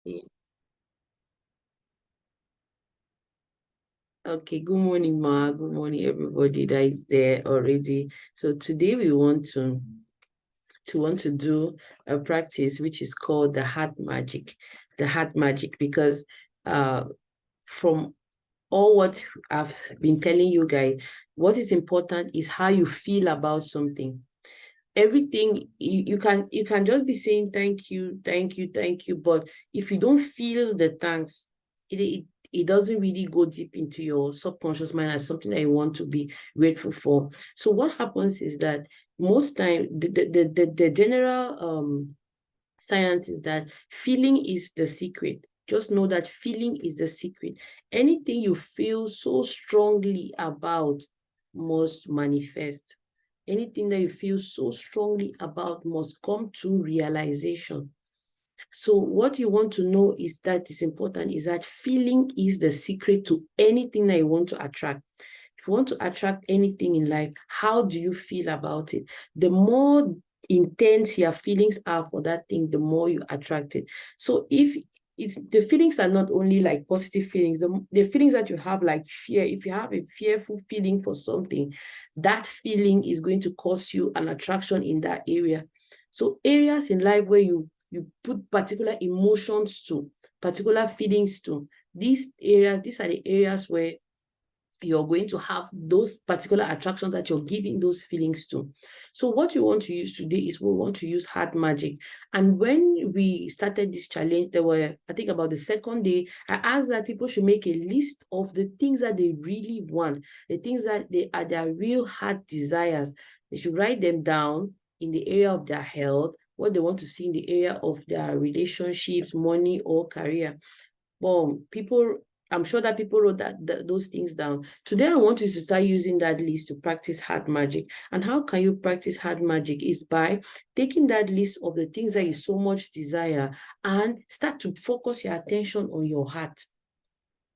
Yeah. Okay, good morning, Ma. Good morning, everybody that is there already. So today we want to do a practice which is called the heart magic. The heart magic, because from all what I've been telling you guys, what is important is how you feel about something. Everything you can just be saying thank you, thank you, thank you, but if you don't feel the thanks, it doesn't really go deep into your subconscious mind as something that you want to be grateful for. So what happens is that most time the general science is that feeling is the secret. Just know that feeling is the secret. Anything you feel so strongly about must manifest. Anything that you feel so strongly about must come to realization. So what you want to know is that is important is that feeling is the secret to anything that you want to attract. If you want to attract anything in life, how do you feel about it? The more intense your feelings are for that thing, the more you attract it. So if it's the feelings are not only like positive feelings, the feelings that you have, like fear, if you have a fearful feeling for something, that feeling is going to cause you an attraction in that area. So areas in life where you put particular emotions to, particular feelings to, these are the areas where you're going to have those particular attractions that you're giving those feelings to. So what you want to use today is we want to use heart magic. And when we started this challenge, there were, I think about the second day, I asked that people should make a list of the things that they really want, the things that they are their real heart desires. They should write them down in the area of their health, what they want to see in the area of their relationships, money, or career. Well, I'm sure that people wrote those things down. Today, I want you to start using that list to practice heart magic. And how can you practice heart magic? Is by taking that list of the things that you so much desire and start to focus your attention on your heart.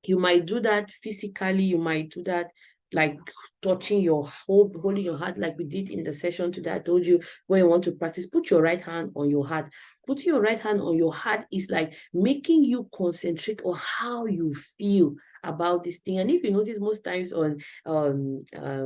You might do that physically, you might do that like touching holding your heart, like we did in the session today. I told you when you want to practice, put your right hand on your heart. Putting your right hand on your heart is like making you concentrate on how you feel about this thing. And if you notice, most times on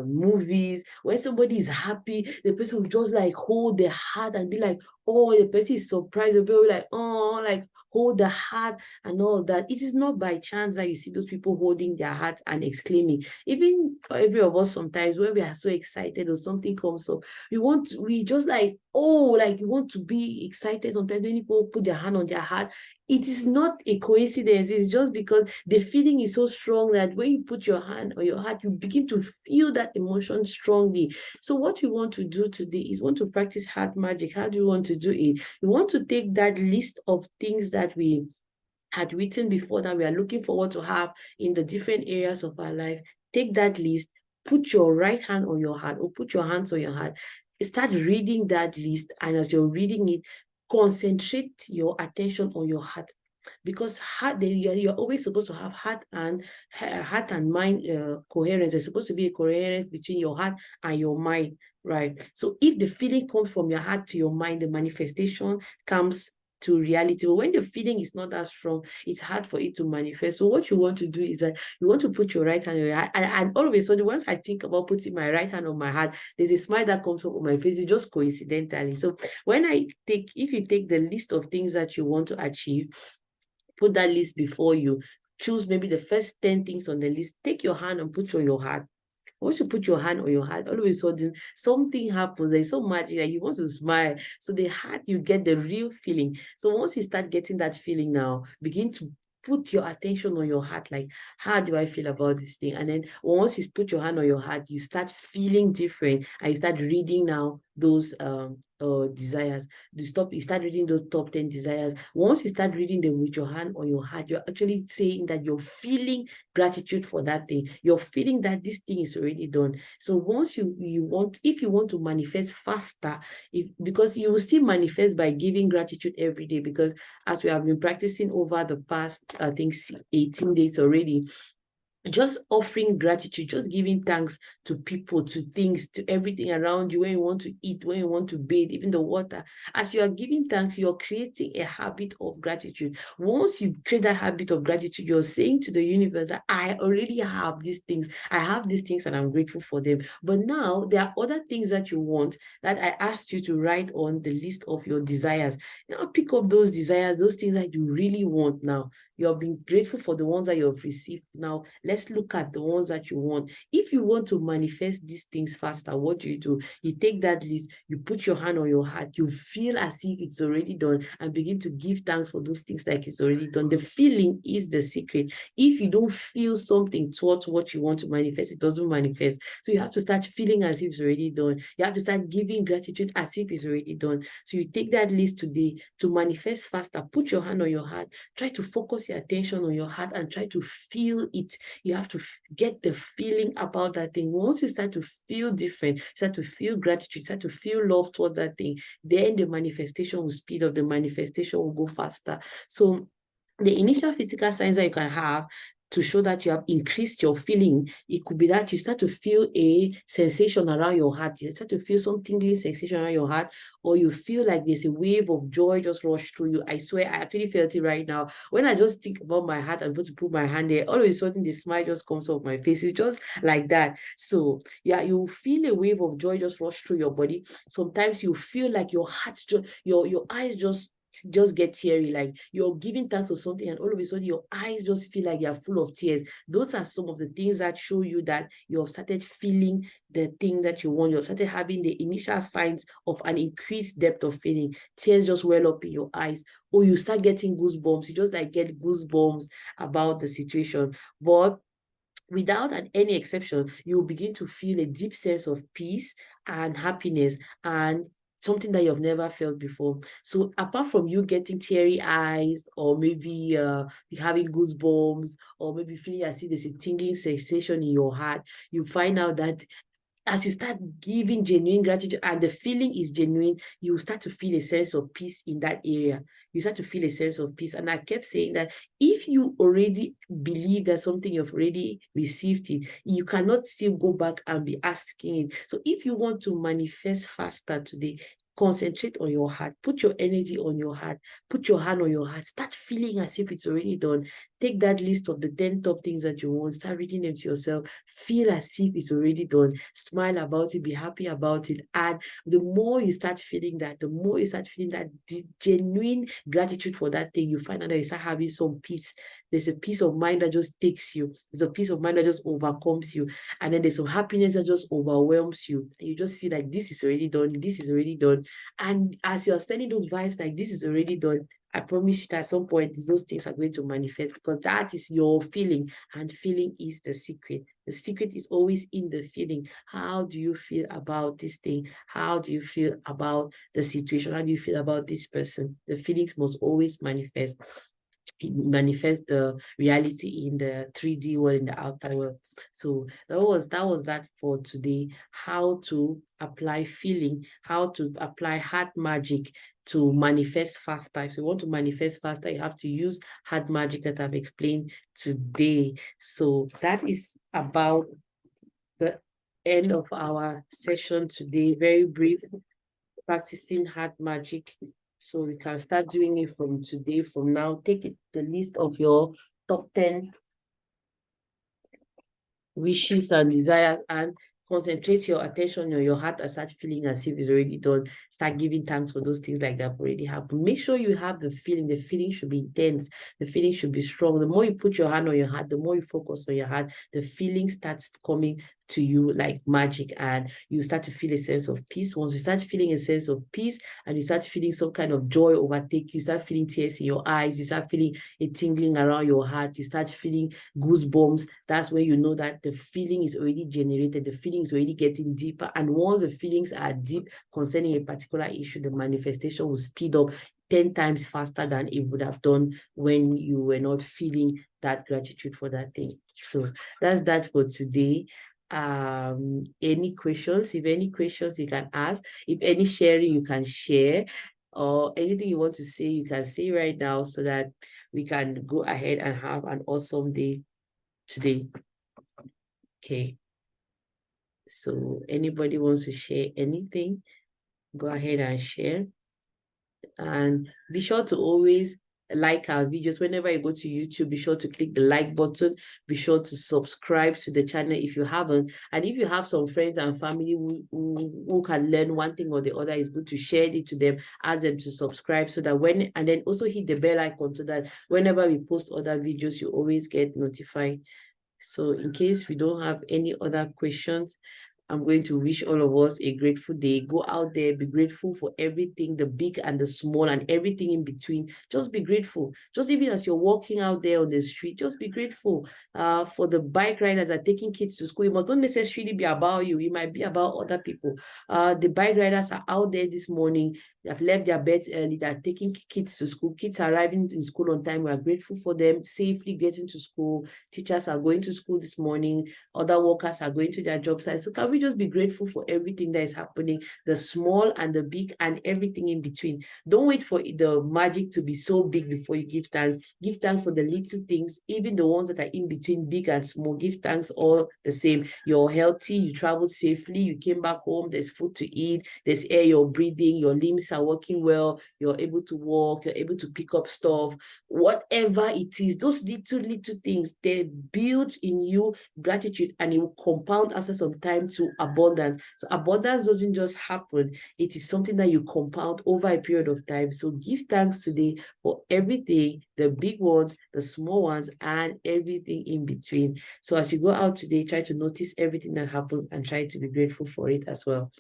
movies, when somebody is happy, the person will just like hold their heart and be like, oh, the person is surprised. They'll be like, oh, like hold the heart and all that. It is not by chance that you see those people holding their hearts and exclaiming. Even every of us sometimes when we are so excited or something comes up, we just like, oh, like you want to be excited. Sometimes when people put their hand on their heart, it is not a coincidence. It's just because the feeling is so strong that when you put your hand on your heart, you begin to feel that emotion strongly. So what you want to do today is want to practice heart magic. How do you want to do it? You want to take that list of things that we had written before that we are looking forward to have in the different areas of our life. Take that list, put your right hand on your heart or put your hands on your heart, start reading that list, and as you're reading it, concentrate your attention on your heart, because you're always supposed to have heart and mind coherence. There's supposed to be a coherence between your heart and your mind, right? So if the feeling comes from your heart to your mind, the manifestation comes to reality. But when the feeling is not that strong, it's hard for it to manifest. So what you want to do is that you want to put your right hand on your heart, and all of a sudden, once I think about putting my right hand on my heart, there's a smile that comes up on my face. It's just coincidentally. So if you take the list of things that you want to achieve, put that list before you, choose maybe the first 10 things on the list, take your hand and put on your heart. Once you put your hand on your heart, all of a sudden something happens. There's so magic that you want to smile. So the heart, you get the real feeling. So once you start getting that feeling now, begin to put your attention on your heart, like, how do I feel about this thing? And then once you put your hand on your heart, you start feeling different, and you start reading now those desires. You start reading those top 10 desires. Once you start reading them with your hand on your heart, you're actually saying that you're feeling gratitude for that thing. You're feeling that this thing is already done. So once if you want to manifest faster, because you will still manifest by giving gratitude every day, because as we have been practicing over the past, I think 18 days already, just offering gratitude, just giving thanks to people, to things, to everything around you, when you want to eat, when you want to bathe, even the water. As you are giving thanks, you're creating a habit of gratitude. Once you create that habit of gratitude, you're saying to the universe that I already have these things. I have these things and I'm grateful for them. But now there are other things that you want that I asked you to write on the list of your desires. Now pick up those desires, those things that you really want now. You're being grateful for the ones that you've received. Now, let's look at the ones that you want. If you want to manifest these things faster, what do? You take that list, you put your hand on your heart, you feel as if it's already done, and begin to give thanks for those things like it's already done. The feeling is the secret. If you don't feel something towards what you want to manifest, it doesn't manifest. So you have to start feeling as if it's already done. You have to start giving gratitude as if it's already done. So you take that list today to manifest faster. Put your hand on your heart. Try to focus your attention on your heart and try to feel it. You have to get the feeling about that thing. Once you start to feel different, start to feel gratitude, start to feel love towards that thing, then the manifestation will speed up, the manifestation will go faster. So the initial physical signs that you can have to show that you have increased your feeling, it could be that you start to feel a sensation around your heart. You start to feel some tingling sensation around your heart, or you feel like there's a wave of joy just rush through you. I swear, I actually felt it right now. When I just think about my heart, I'm going to put my hand there, all of a sudden the smile just comes off my face. It's just like that. So yeah, you feel a wave of joy just rush through your body. Sometimes you feel like your heart's just, your eyes just get teary, like you're giving thanks for something and all of a sudden your eyes just feel like you're full of tears. Those are some of the things that show you that you have started feeling the thing that you want. You've started having the initial signs of an increased depth of feeling. Tears just well up in your eyes, or you start getting goosebumps. You just like get goosebumps about the situation. But without any exception, you will begin to feel a deep sense of peace and happiness, and something that you've never felt before. So apart from you getting teary eyes, or maybe you having goosebumps, or maybe feeling as if there's a tingling sensation in your heart, you find out that as you start giving genuine gratitude and the feeling is genuine, you start to feel a sense of peace in that area. You start to feel a sense of peace. And I kept saying that if you already believe that something you've already received it, you cannot still go back and be asking it. So if you want to manifest faster today, concentrate on your heart, put your energy on your heart, put your hand on your heart, start feeling as if it's already done. Take that list of the 10 top things that you want, start reading them to yourself, feel as if it's already done, smile about it, be happy about it. And the more you start feeling that, the more you start feeling that genuine gratitude for that thing, you find out that you start having some peace. There's a peace of mind that just takes you. There's a peace of mind that just overcomes you. And then there's some happiness that just overwhelms you. And you just feel like this is already done. This is already done. And as you're sending those vibes like this is already done, I promise you that at some point those things are going to manifest, because that is your feeling, and feeling is the secret. The secret is always in the feeling. How do you feel about this thing? How do you feel about the situation? How do you feel about this person? The feelings must always manifest. It manifests the reality in the 3D world, in the outer world. So that for today. How to apply feeling, how to apply heart magic to manifest faster. If you want to manifest faster, you have to use heart magic that I've explained today. So that is about the end of our session today. Very brief, practicing heart magic. So we can start doing it from today, from now. Take it, the list of your top 10 wishes and desires, and concentrate your attention on your heart and start feeling as if it's already done. Start giving thanks for those things like that already happened. Make sure you have the feeling. The feeling should be intense. The feeling should be strong. The more you put your hand on your heart, the more you focus on your heart, the feeling starts coming to you like magic, and you start to feel a sense of peace. Once you start feeling a sense of peace and you start feeling some kind of joy overtake you, start feeling tears in your eyes, you start feeling a tingling around your heart, you start feeling goosebumps, that's where you know that the feeling is already generated, the feeling is already getting deeper. And once the feelings are deep concerning a particular issue, the manifestation will speed up 10 times faster than it would have done when you were not feeling that gratitude for that thing. So that's that for today. Any questions? If any questions, you can ask. If any sharing, you can share, or anything you want to say, you can say right now, so that we can go ahead and have an awesome day today. Okay. So anybody wants to share anything, go ahead and share. And be sure to always like our videos. Whenever you go to YouTube, be sure to click the like button. Be sure to subscribe to the channel if you haven't. And if you have some friends and family who can learn one thing or the other, it's good to share it to them, ask them to subscribe so that and then also hit the bell icon so that whenever we post other videos, you always get notified. So in case we don't have any other questions, I'm going to wish all of us a grateful day. Go out there, be grateful for everything, the big and the small and everything in between. Just be grateful. Just even as you're walking out there on the street, just be grateful for the bike riders that are taking kids to school. It must not necessarily be about you. It might be about other people. The bike riders are out there this morning. They have left their beds early. They're taking kids to school. Kids are arriving in school on time. We are grateful for them safely getting to school. Teachers are going to school this morning. Other workers are going to their job sites. So can we just be grateful for everything that is happening, the small and the big and everything in between? Don't wait for the magic to be so big before you give thanks. Give thanks for the little things, even the ones that are in between big and small. Give thanks all the same. You're healthy, you traveled safely, you came back home, there's food to eat, there's air you're breathing, your limbs are working well, you're able to walk, you're able to pick up stuff. Whatever it is, those little things, they build in you gratitude, and it will compound after some time to abundance. So abundance doesn't just happen, it is something that you compound over a period of time. So give thanks today for everything, the big ones, the small ones, and everything in between. So as you go out today, try to notice everything that happens and try to be grateful for it as well.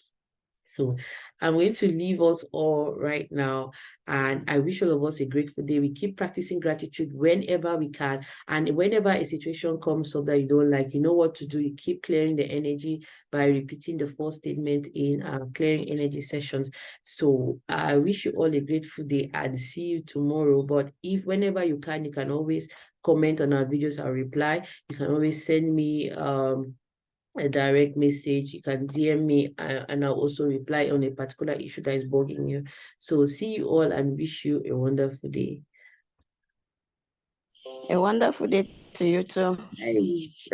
So I'm going to leave us all right now, and I wish all of us a grateful day. We keep practicing gratitude whenever we can, and whenever a situation comes up that you don't like, you know what to do. You keep clearing the energy by repeating the 4 statement in clearing energy sessions. So I wish you all a grateful day and see you tomorrow. But if whenever you can always comment on our videos. I'll reply. You can always send me a direct message. You can DM me and I'll also reply on a particular issue that is bugging you. So see you all and wish you a wonderful day. A wonderful day to you too. Nice.